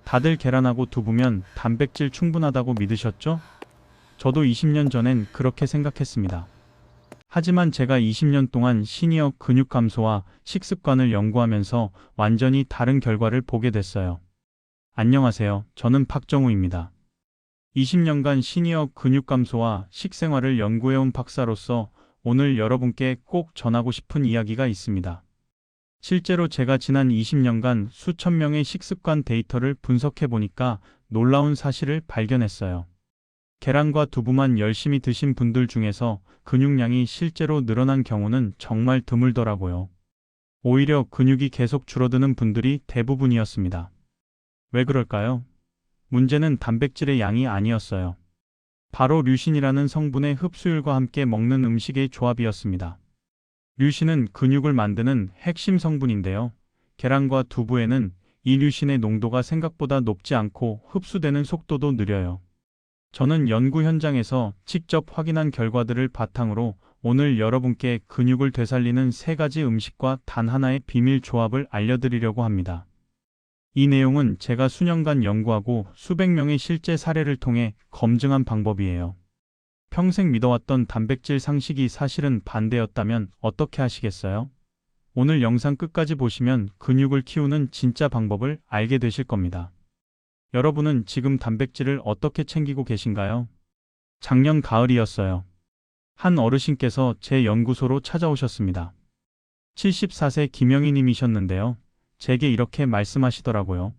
다들 계란하고 두부면 단백질 충분하다고 믿으셨죠? 저도 20년 전엔 그렇게 생각했습니다. 하지만 제가 20년 동안 시니어 근육 감소와 식습관을 연구하면서 완전히 다른 결과를 보게 됐어요. 안녕하세요. 저는 박정우입니다. 20년간 시니어 근육 감소와 식생활을 연구해온 박사로서 오늘 여러분께 꼭 전하고 싶은 이야기가 있습니다. 실제로 제가 지난 20년간 수천 명의 식습관 데이터를 분석해 보니까 놀라운 사실을 발견했어요. 계란과 두부만 열심히 드신 분들 중에서 근육량이 실제로 늘어난 경우는 정말 드물더라고요. 오히려 근육이 계속 줄어드는 분들이 대부분이었습니다. 왜 그럴까요? 문제는 단백질의 양이 아니었어요. 바로 류신이라는 성분의 흡수율과 함께 먹는 음식의 조합이었습니다. 류신은 근육을 만드는 핵심 성분인데요. 계란과 두부에는 이 류신의 농도가 생각보다 높지 않고 흡수되는 속도도 느려요. 저는 연구 현장에서 직접 확인한 결과들을 바탕으로 오늘 여러분께 근육을 되살리는 3가지 음식과 단 하나의 비밀 조합을 알려드리려고 합니다. 이 내용은 제가 수년간 연구하고 수백 명의 실제 사례를 통해 검증한 방법이에요. 평생 믿어왔던 단백질 상식이 사실은 반대였다면 어떻게 하시겠어요? 오늘 영상 끝까지 보시면 근육을 키우는 진짜 방법을 알게 되실 겁니다. 여러분은 지금 단백질을 어떻게 챙기고 계신가요? 작년 가을이었어요. 한 어르신께서 제 연구소로 찾아오셨습니다. 74세 김영희님이셨는데요. 제게 이렇게 말씀하시더라고요.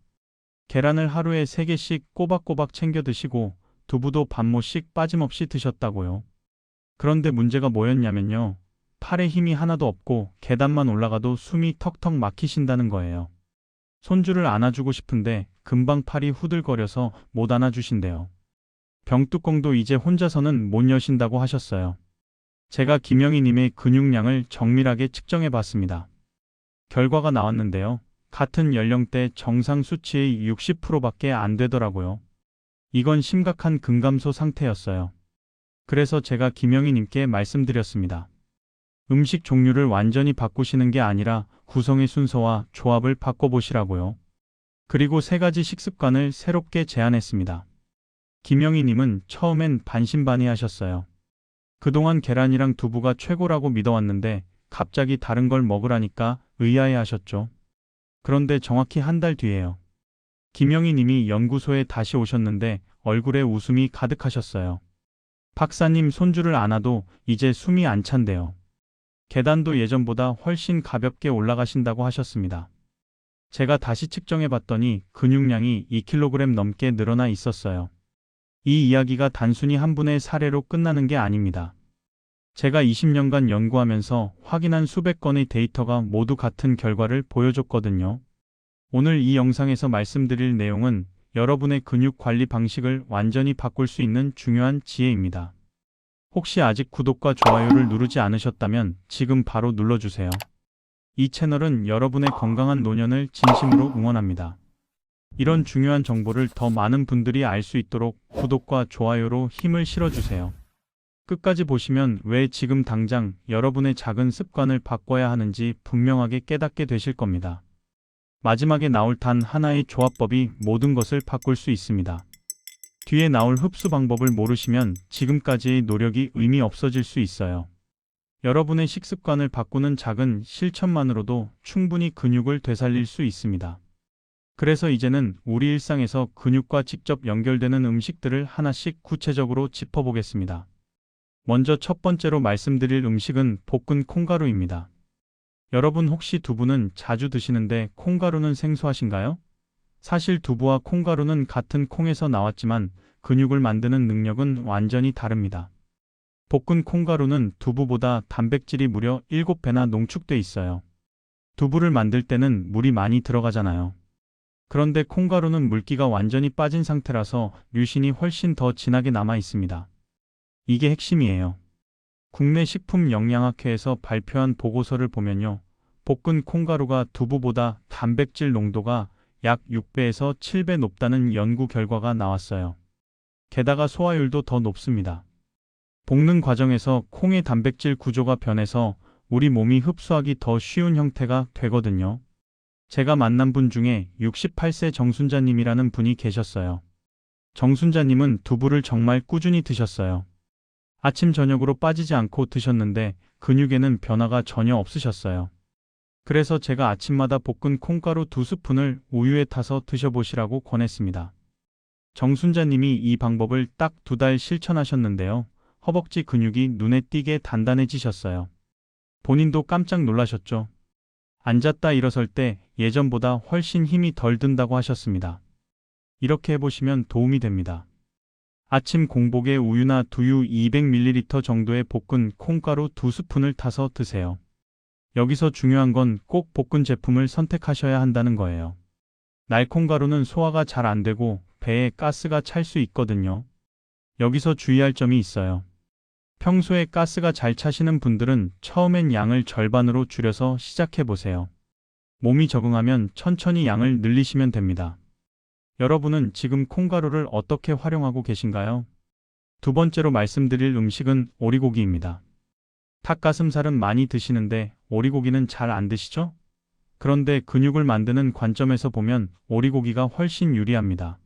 계란을 하루에 3개씩 꼬박꼬박 챙겨 드시고 두부도 반모씩 빠짐없이 드셨다고요. 그런데 문제가 뭐였냐면요. 팔에 힘이 하나도 없고 계단만 올라가도 숨이 턱턱 막히신다는 거예요. 손주를 안아주고 싶은데 금방 팔이 후들거려서 못 안아주신대요. 병뚜껑도 이제 혼자서는 못 여신다고 하셨어요. 제가 김영희님의 근육량을 정밀하게 측정해 봤습니다. 결과가 나왔는데요. 같은 연령대 정상 수치의 60%밖에 안 되더라고요. 이건 심각한 근감소 상태였어요. 그래서 제가 김영희님께 말씀드렸습니다. 음식 종류를 완전히 바꾸시는 게 아니라 구성의 순서와 조합을 바꿔보시라고요. 그리고 3가지 식습관을 새롭게 제안했습니다. 김영희님은 처음엔 반신반의하셨어요. 그동안 계란이랑 두부가 최고라고 믿어왔는데 갑자기 다른 걸 먹으라니까 의아해하셨죠. 그런데 정확히 한 달 뒤에요. 김영희님이 연구소에 다시 오셨는데 얼굴에 웃음이 가득하셨어요. 박사님, 손주를 안아도 이제 숨이 안 찬대요. 계단도 예전보다 훨씬 가볍게 올라가신다고 하셨습니다. 제가 다시 측정해 봤더니 근육량이 2kg 넘게 늘어나 있었어요. 이 이야기가 단순히 한 분의 사례로 끝나는 게 아닙니다. 제가 20년간 연구하면서 확인한 수백 건의 데이터가 모두 같은 결과를 보여줬거든요. 오늘 이 영상에서 말씀드릴 내용은 여러분의 근육 관리 방식을 완전히 바꿀 수 있는 중요한 지혜입니다. 혹시 아직 구독과 좋아요를 누르지 않으셨다면 지금 바로 눌러주세요. 이 채널은 여러분의 건강한 노년을 진심으로 응원합니다. 이런 중요한 정보를 더 많은 분들이 알 수 있도록 구독과 좋아요로 힘을 실어주세요. 끝까지 보시면 왜 지금 당장 여러분의 작은 습관을 바꿔야 하는지 분명하게 깨닫게 되실 겁니다. 마지막에 나올 단 하나의 조합법이 모든 것을 바꿀 수 있습니다. 뒤에 나올 흡수 방법을 모르시면 지금까지의 노력이 의미 없어질 수 있어요. 여러분의 식습관을 바꾸는 작은 실천만으로도 충분히 근육을 되살릴 수 있습니다. 그래서 이제는 우리 일상에서 근육과 직접 연결되는 음식들을 하나씩 구체적으로 짚어보겠습니다. 먼저 첫 번째로 말씀드릴 음식은 볶은 콩가루입니다. 여러분 혹시 두부는 자주 드시는데 콩가루는 생소하신가요? 사실 두부와 콩가루는 같은 콩에서 나왔지만 근육을 만드는 능력은 완전히 다릅니다. 볶은 콩가루는 두부보다 단백질이 무려 7배나 농축돼 있어요. 두부를 만들 때는 물이 많이 들어가잖아요. 그런데 콩가루는 물기가 완전히 빠진 상태라서 류신이 훨씬 더 진하게 남아 있습니다. 이게 핵심이에요. 국내 식품영양학회에서 발표한 보고서를 보면요. 볶은 콩가루가 두부보다 단백질 농도가 약 6배에서 7배 높다는 연구 결과가 나왔어요. 게다가 소화율도 더 높습니다. 볶는 과정에서 콩의 단백질 구조가 변해서 우리 몸이 흡수하기 더 쉬운 형태가 되거든요. 제가 만난 분 중에 68세 정순자님이라는 분이 계셨어요. 정순자님은 두부를 정말 꾸준히 드셨어요. 아침 저녁으로 빠지지 않고 드셨는데 근육에는 변화가 전혀 없으셨어요. 그래서 제가 아침마다 볶은 콩가루 2스푼을 우유에 타서 드셔보시라고 권했습니다. 정순자님이 이 방법을 딱 2달 실천하셨는데요. 허벅지 근육이 눈에 띄게 단단해지셨어요. 본인도 깜짝 놀라셨죠? 앉았다 일어설 때 예전보다 훨씬 힘이 덜 든다고 하셨습니다. 이렇게 해보시면 도움이 됩니다. 아침 공복에 우유나 두유 200ml 정도의 볶은 콩가루 2스푼을 타서 드세요. 여기서 중요한 건 꼭 볶은 제품을 선택하셔야 한다는 거예요. 날콩가루는 소화가 잘 안 되고 배에 가스가 찰 수 있거든요. 여기서 주의할 점이 있어요. 평소에 가스가 잘 차시는 분들은 처음엔 양을 절반으로 줄여서 시작해 보세요. 몸이 적응하면 천천히 양을 늘리시면 됩니다. 여러분은 지금 콩가루를 어떻게 활용하고 계신가요? 두 번째로 말씀드릴 음식은 오리고기입니다. 닭가슴살은 많이 드시는데 오리고기는 잘 안 드시죠? 그런데 근육을 만드는 관점에서 보면 오리고기가 훨씬 유리합니다.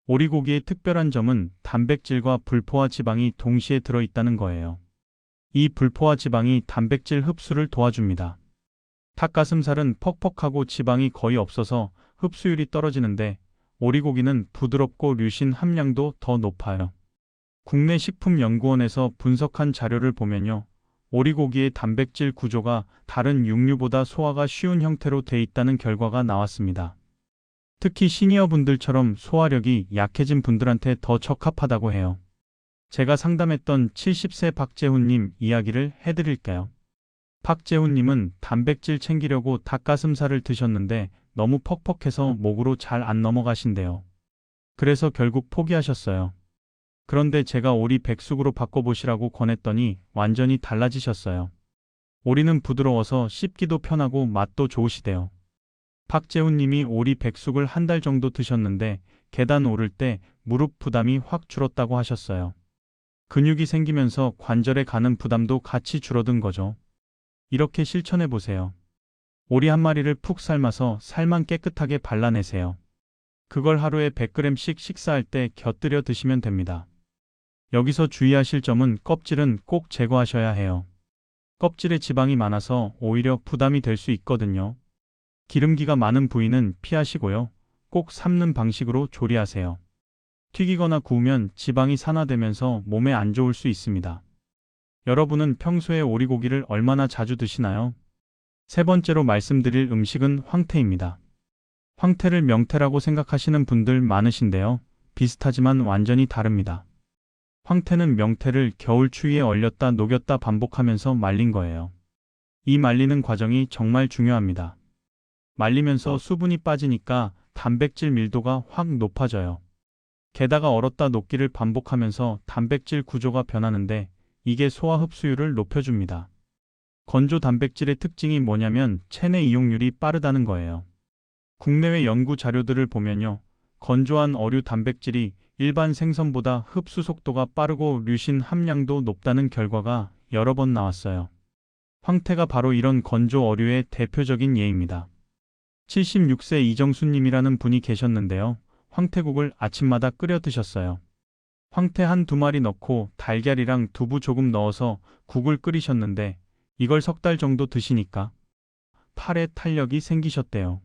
오리고기의 특별한 점은 단백질과 불포화 지방이 동시에 들어있다는 거예요. 이 불포화 지방이 단백질 흡수를 도와줍니다. 닭가슴살은 퍽퍽하고 지방이 거의 없어서 흡수율이 떨어지는데 오리고기는 부드럽고 류신 함량도 더 높아요. 국내 식품연구원에서 분석한 자료를 보면요. 오리고기의 단백질 구조가 다른 육류보다 소화가 쉬운 형태로 돼 있다는 결과가 나왔습니다. 특히 시니어분들처럼 소화력이 약해진 분들한테 더 적합하다고 해요. 제가 상담했던 70세 박재훈님 이야기를 해드릴까요? 박재훈님은 단백질 챙기려고 닭가슴살을 드셨는데 너무 퍽퍽해서 목으로 잘 안 넘어가신대요. 그래서 결국 포기하셨어요. 그런데 제가 오리 백숙으로 바꿔보시라고 권했더니 완전히 달라지셨어요. 오리는 부드러워서 씹기도 편하고 맛도 좋으시대요. 박재훈님이 오리 백숙을 1달 정도 드셨는데 계단 오를 때 무릎 부담이 확 줄었다고 하셨어요. 근육이 생기면서 관절에 가는 부담도 같이 줄어든 거죠. 이렇게 실천해 보세요. 오리 한 마리를 푹 삶아서 살만 깨끗하게 발라내세요. 그걸 하루에 100g씩 식사할 때 곁들여 드시면 됩니다. 여기서 주의하실 점은 껍질은 꼭 제거하셔야 해요. 껍질에 지방이 많아서 오히려 부담이 될 수 있거든요. 기름기가 많은 부위는 피하시고요. 꼭 삶는 방식으로 조리하세요. 튀기거나 구우면 지방이 산화되면서 몸에 안 좋을 수 있습니다. 여러분은 평소에 오리고기를 얼마나 자주 드시나요? 세 번째로 말씀드릴 음식은 황태입니다. 황태를 명태라고 생각하시는 분들 많으신데요. 비슷하지만 완전히 다릅니다. 황태는 명태를 겨울 추위에 얼렸다 녹였다 반복하면서 말린 거예요. 이 말리는 과정이 정말 중요합니다. 말리면서 수분이 빠지니까 단백질 밀도가 확 높아져요. 게다가 얼었다 녹기를 반복하면서 단백질 구조가 변하는데 이게 소화 흡수율을 높여줍니다. 건조 단백질의 특징이 뭐냐면 체내 이용률이 빠르다는 거예요. 국내외 연구 자료들을 보면요. 건조한 어류 단백질이 일반 생선보다 흡수 속도가 빠르고 류신 함량도 높다는 결과가 여러 번 나왔어요. 황태가 바로 이런 건조 어류의 대표적인 예입니다. 76세 이정수님이라는 분이 계셨는데요. 황태국을 아침마다 끓여 드셨어요. 황태 1~2마리 넣고 달걀이랑 두부 조금 넣어서 국을 끓이셨는데 이걸 3달 정도 드시니까 팔에 탄력이 생기셨대요.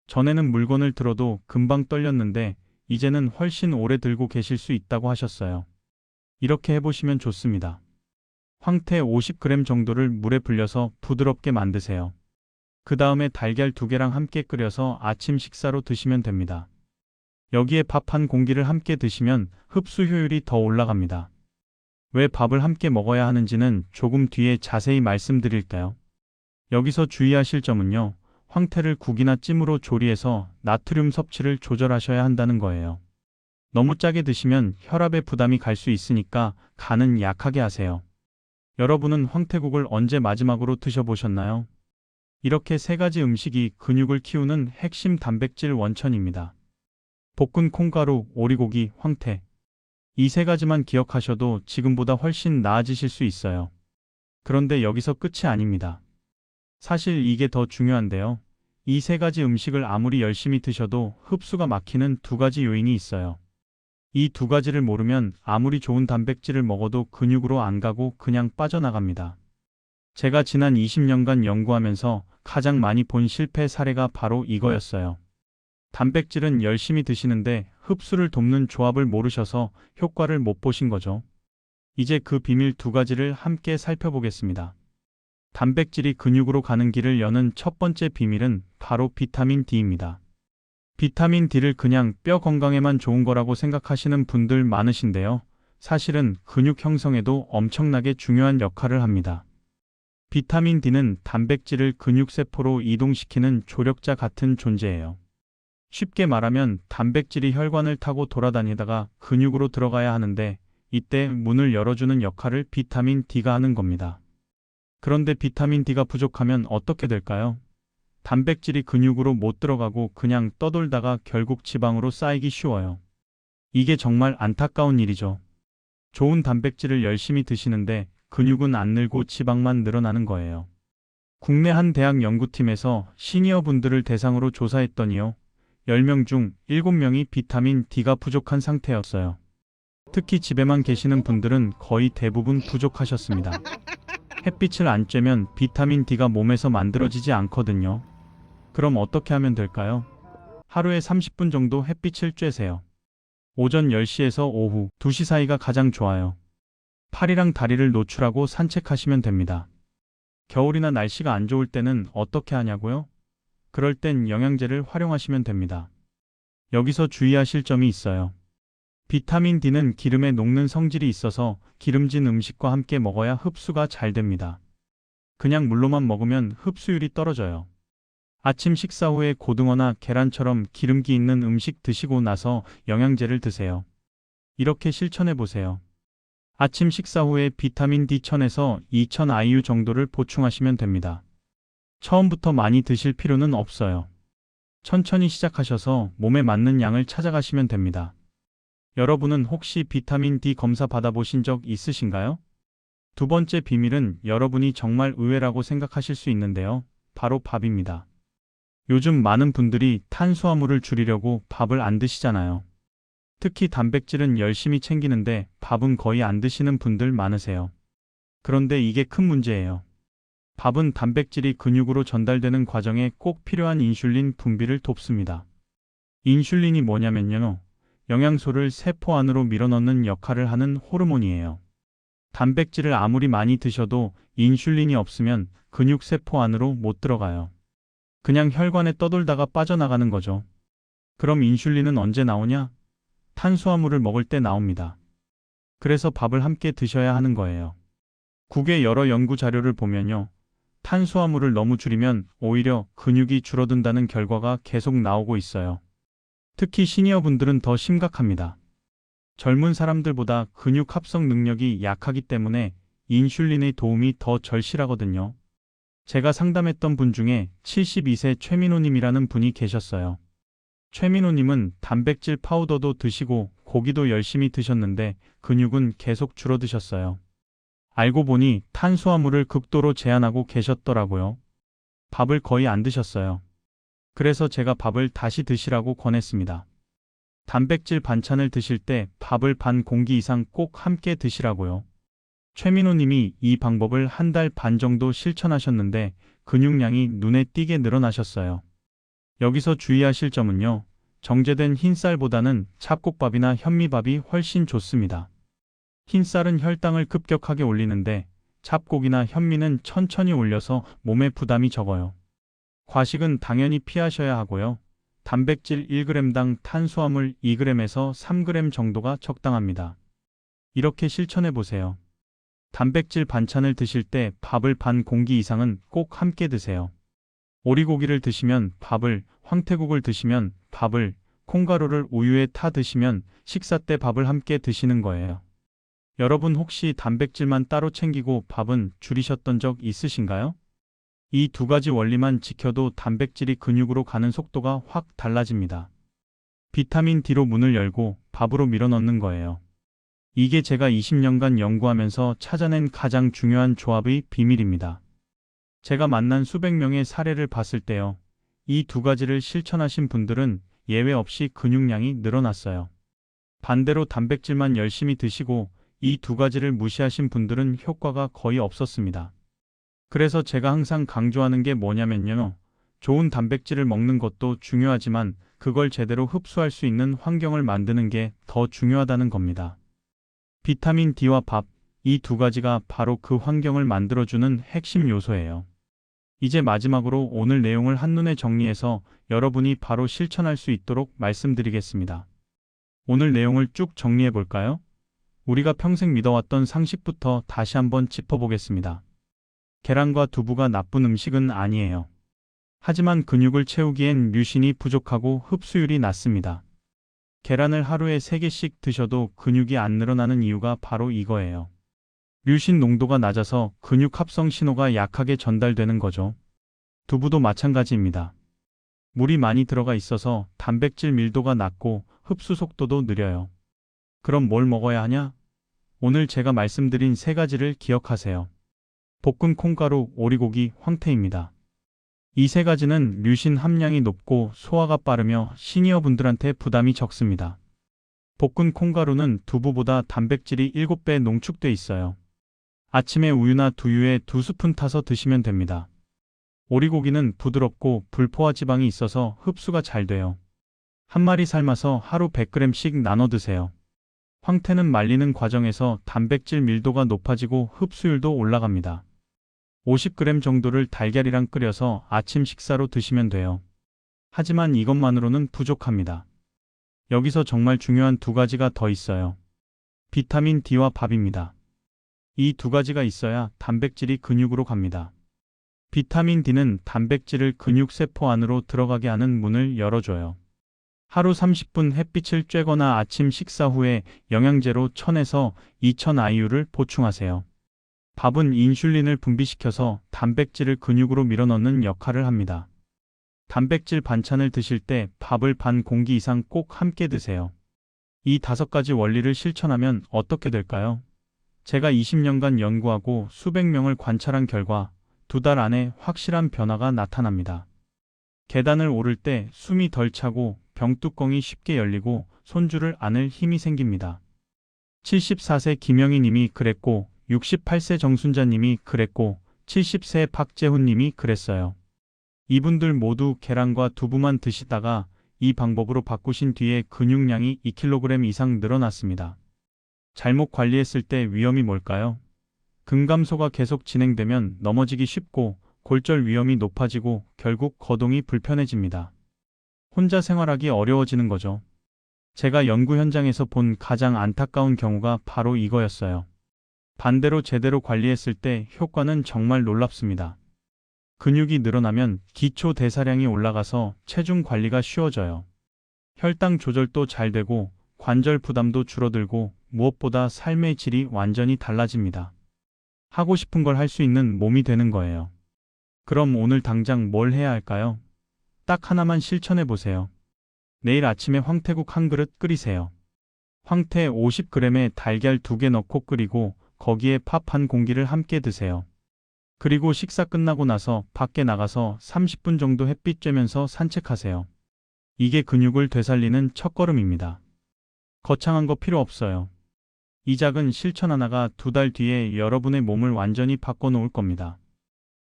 전에는 물건을 들어도 금방 떨렸는데 이제는 훨씬 오래 들고 계실 수 있다고 하셨어요. 이렇게 해보시면 좋습니다. 황태 50g 정도를 물에 불려서 부드럽게 만드세요. 그 다음에 달걀 2개랑 함께 끓여서 아침 식사로 드시면 됩니다. 여기에 밥 한 공기를 함께 드시면 흡수 효율이 더 올라갑니다. 왜 밥을 함께 먹어야 하는지는 조금 뒤에 자세히 말씀드릴까요? 여기서 주의하실 점은요. 황태를 국이나 찜으로 조리해서 나트륨 섭취를 조절하셔야 한다는 거예요. 너무 짜게 드시면 혈압에 부담이 갈 수 있으니까 간은 약하게 하세요. 여러분은 황태국을 언제 마지막으로 드셔보셨나요? 이렇게 3가지 음식이 근육을 키우는 핵심 단백질 원천입니다. 볶은 콩가루, 오리고기, 황태. 이 3가지만 기억하셔도 지금보다 훨씬 나아지실 수 있어요. 그런데 여기서 끝이 아닙니다. 사실 이게 더 중요한데요. 이 세 가지 음식을 아무리 열심히 드셔도 흡수가 막히는 두 가지 요인이 있어요. 이 두 가지를 모르면 아무리 좋은 단백질을 먹어도 근육으로 안 가고 그냥 빠져나갑니다. 제가 지난 20년간 연구하면서 가장 많이 본 실패 사례가 바로 이거였어요. 단백질은 열심히 드시는데 흡수를 돕는 조합을 모르셔서 효과를 못 보신 거죠. 이제 그 비밀 두 가지를 함께 살펴보겠습니다. 단백질이 근육으로 가는 길을 여는 첫 번째 비밀은 바로 비타민 D입니다. 비타민 D를 그냥 뼈 건강에만 좋은 거라고 생각하시는 분들 많으신데요. 사실은 근육 형성에도 엄청나게 중요한 역할을 합니다. 비타민 D는 단백질을 근육세포로 이동시키는 조력자 같은 존재예요. 쉽게 말하면 단백질이 혈관을 타고 돌아다니다가 근육으로 들어가야 하는데 이때 문을 열어주는 역할을 비타민 D가 하는 겁니다. 그런데 비타민 D가 부족하면 어떻게 될까요? 단백질이 근육으로 못 들어가고 그냥 떠돌다가 결국 지방으로 쌓이기 쉬워요. 이게 정말 안타까운 일이죠. 좋은 단백질을 열심히 드시는데 근육은 안 늘고 지방만 늘어나는 거예요. 국내 한 대학 연구팀에서 시니어 분들을 대상으로 조사했더니요. 10명 중 7명이 비타민 D가 부족한 상태였어요. 특히 집에만 계시는 분들은 거의 대부분 부족하셨습니다. 햇빛을 안 쬐면 비타민 D가 몸에서 만들어지지 않거든요. 그럼 어떻게 하면 될까요? 하루에 30분 정도 햇빛을 쬐세요. 오전 10시에서 오후 2시 사이가 가장 좋아요. 팔이랑 다리를 노출하고 산책하시면 됩니다. 겨울이나 날씨가 안 좋을 때는 어떻게 하냐고요? 그럴 땐 영양제를 활용하시면 됩니다. 여기서 주의하실 점이 있어요. 비타민 D는 기름에 녹는 성질이 있어서 기름진 음식과 함께 먹어야 흡수가 잘 됩니다. 그냥 물로만 먹으면 흡수율이 떨어져요. 아침 식사 후에 고등어나 계란처럼 기름기 있는 음식 드시고 나서 영양제를 드세요. 이렇게 실천해 보세요. 아침 식사 후에 비타민 D 1000에서 2000 IU 정도를 보충하시면 됩니다. 처음부터 많이 드실 필요는 없어요. 천천히 시작하셔서 몸에 맞는 양을 찾아가시면 됩니다. 여러분은 혹시 비타민 D 검사 받아보신 적 있으신가요? 두 번째 비밀은 여러분이 정말 의외라고 생각하실 수 있는데요. 바로 밥입니다. 요즘 많은 분들이 탄수화물을 줄이려고 밥을 안 드시잖아요. 특히 단백질은 열심히 챙기는데 밥은 거의 안 드시는 분들 많으세요. 그런데 이게 큰 문제예요. 밥은 단백질이 근육으로 전달되는 과정에 꼭 필요한 인슐린 분비를 돕습니다. 인슐린이 뭐냐면요. 영양소를 세포 안으로 밀어넣는 역할을 하는 호르몬이에요. 단백질을 아무리 많이 드셔도 인슐린이 없으면 근육 세포 안으로 못 들어가요. 그냥 혈관에 떠돌다가 빠져나가는 거죠. 그럼 인슐린은 언제 나오냐? 탄수화물을 먹을 때 나옵니다. 그래서 밥을 함께 드셔야 하는 거예요. 국외 여러 연구 자료를 보면요. 탄수화물을 너무 줄이면 오히려 근육이 줄어든다는 결과가 계속 나오고 있어요. 특히 시니어 분들은 더 심각합니다. 젊은 사람들보다 근육 합성 능력이 약하기 때문에 인슐린의 도움이 더 절실하거든요. 제가 상담했던 분 중에 72세 최민호님이라는 분이 계셨어요. 최민호님은 단백질 파우더도 드시고 고기도 열심히 드셨는데 근육은 계속 줄어드셨어요. 알고 보니 탄수화물을 극도로 제한하고 계셨더라고요. 밥을 거의 안 드셨어요. 그래서 제가 밥을 다시 드시라고 권했습니다. 단백질 반찬을 드실 때 밥을 반 공기 이상 꼭 함께 드시라고요. 최민호님이 이 방법을 한 달 반 정도 실천하셨는데 근육량이 눈에 띄게 늘어나셨어요. 여기서 주의하실 점은요. 정제된 흰쌀보다는 잡곡밥이나 현미밥이 훨씬 좋습니다. 흰쌀은 혈당을 급격하게 올리는데 잡곡이나 현미는 천천히 올려서 몸에 부담이 적어요. 과식은 당연히 피하셔야 하고요. 단백질 1g당 탄수화물 2g에서 3g 정도가 적당합니다. 이렇게 실천해 보세요. 단백질 반찬을 드실 때 밥을 반 공기 이상은 꼭 함께 드세요. 오리고기를 드시면 밥을, 황태국을 드시면 밥을, 콩가루를 우유에 타 드시면 식사 때 밥을 함께 드시는 거예요. 여러분 혹시 단백질만 따로 챙기고 밥은 줄이셨던 적 있으신가요? 이 두 가지 원리만 지켜도 단백질이 근육으로 가는 속도가 확 달라집니다. 비타민 D로 문을 열고 밥으로 밀어넣는 거예요. 이게 제가 20년간 연구하면서 찾아낸 가장 중요한 조합의 비밀입니다. 제가 만난 수백 명의 사례를 봤을 때요. 이 두 가지를 실천하신 분들은 예외 없이 근육량이 늘어났어요. 반대로 단백질만 열심히 드시고 이 두 가지를 무시하신 분들은 효과가 거의 없었습니다. 그래서 제가 항상 강조하는 게 뭐냐면요. 좋은 단백질을 먹는 것도 중요하지만 그걸 제대로 흡수할 수 있는 환경을 만드는 게 더 중요하다는 겁니다. 비타민 D와 밥, 이 두 가지가 바로 그 환경을 만들어주는 핵심 요소예요. 이제 마지막으로 오늘 내용을 한눈에 정리해서 여러분이 바로 실천할 수 있도록 말씀드리겠습니다. 오늘 내용을 쭉 정리해 볼까요? 우리가 평생 믿어왔던 상식부터 다시 한번 짚어보겠습니다. 계란과 두부가 나쁜 음식은 아니에요. 하지만 근육을 채우기엔 류신이 부족하고 흡수율이 낮습니다. 계란을 하루에 3개씩 드셔도 근육이 안 늘어나는 이유가 바로 이거예요. 류신 농도가 낮아서 근육 합성 신호가 약하게 전달되는 거죠. 두부도 마찬가지입니다. 물이 많이 들어가 있어서 단백질 밀도가 낮고 흡수 속도도 느려요. 그럼 뭘 먹어야 하냐? 오늘 제가 말씀드린 3가지를 기억하세요. 볶은 콩가루, 오리고기, 황태입니다. 이 3가지는 류신 함량이 높고 소화가 빠르며 시니어 분들한테 부담이 적습니다. 볶은 콩가루는 두부보다 단백질이 7배 농축돼 있어요. 아침에 우유나 두유에 2스푼 타서 드시면 됩니다. 오리고기는 부드럽고 불포화 지방이 있어서 흡수가 잘 돼요. 한 마리 삶아서 하루 100g씩 나눠 드세요. 황태는 말리는 과정에서 단백질 밀도가 높아지고 흡수율도 올라갑니다. 50g 정도를 달걀이랑 끓여서 아침 식사로 드시면 돼요. 하지만 이것만으로는 부족합니다. 여기서 정말 중요한 2가지가 더 있어요. 비타민 D와 밥입니다. 이 2가지가 있어야 단백질이 근육으로 갑니다. 비타민 D는 단백질을 근육 세포 안으로 들어가게 하는 문을 열어줘요. 하루 30분 햇빛을 쬐거나 아침 식사 후에 영양제로 1000에서 2000 IU를 보충하세요. 밥은 인슐린을 분비시켜서 단백질을 근육으로 밀어넣는 역할을 합니다. 단백질 반찬을 드실 때 밥을 반 공기 이상 꼭 함께 드세요. 이 5가지 원리를 실천하면 어떻게 될까요? 제가 20년간 연구하고 수백 명을 관찰한 결과 2달 안에 확실한 변화가 나타납니다. 계단을 오를 때 숨이 덜 차고 병뚜껑이 쉽게 열리고 손줄을 안을 힘이 생깁니다. 74세 김영희 님이 그랬고 68세 정순자 님이 그랬고 70세 박재훈 님이 그랬어요. 이분들 모두 계란과 두부만 드시다가 이 방법으로 바꾸신 뒤에 근육량이 2kg 이상 늘어났습니다. 잘못 관리했을 때 위험이 뭘까요? 근감소가 계속 진행되면 넘어지기 쉽고 골절 위험이 높아지고 결국 거동이 불편해집니다. 혼자 생활하기 어려워지는 거죠. 제가 연구 현장에서 본 가장 안타까운 경우가 바로 이거였어요. 반대로 제대로 관리했을 때 효과는 정말 놀랍습니다. 근육이 늘어나면 기초 대사량이 올라가서 체중 관리가 쉬워져요. 혈당 조절도 잘 되고 관절 부담도 줄어들고 무엇보다 삶의 질이 완전히 달라집니다. 하고 싶은 걸 할 수 있는 몸이 되는 거예요. 그럼 오늘 당장 뭘 해야 할까요? 딱 하나만 실천해 보세요. 내일 아침에 황태국 한 그릇 끓이세요. 황태 50g에 달걀 2개 넣고 끓이고 거기에 밥 한 공기를 함께 드세요. 그리고 식사 끝나고 나서 밖에 나가서 30분 정도 햇빛 쬐면서 산책하세요. 이게 근육을 되살리는 첫걸음입니다. 거창한 거 필요 없어요. 이 작은 실천 하나가 2달 뒤에 여러분의 몸을 완전히 바꿔놓을 겁니다.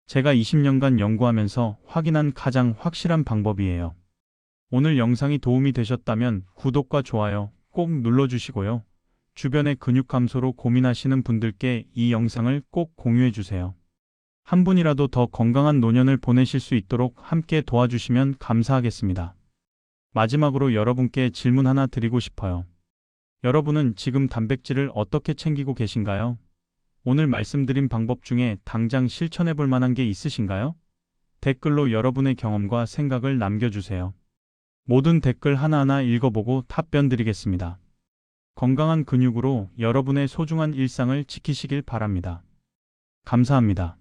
제가 20년간 연구하면서 확인한 가장 확실한 방법이에요. 오늘 영상이 도움이 되셨다면 구독과 좋아요 꼭 눌러주시고요. 주변의 근육 감소로 고민하시는 분들께 이 영상을 꼭 공유해주세요. 한 분이라도 더 건강한 노년을 보내실 수 있도록 함께 도와주시면 감사하겠습니다. 마지막으로 여러분께 질문 하나 드리고 싶어요. 여러분은 지금 단백질을 어떻게 챙기고 계신가요? 오늘 말씀드린 방법 중에 당장 실천해 볼 만한 게 있으신가요? 댓글로 여러분의 경험과 생각을 남겨주세요. 모든 댓글 하나하나 읽어보고 답변 드리겠습니다. 건강한 근육으로 여러분의 소중한 일상을 지키시길 바랍니다. 감사합니다.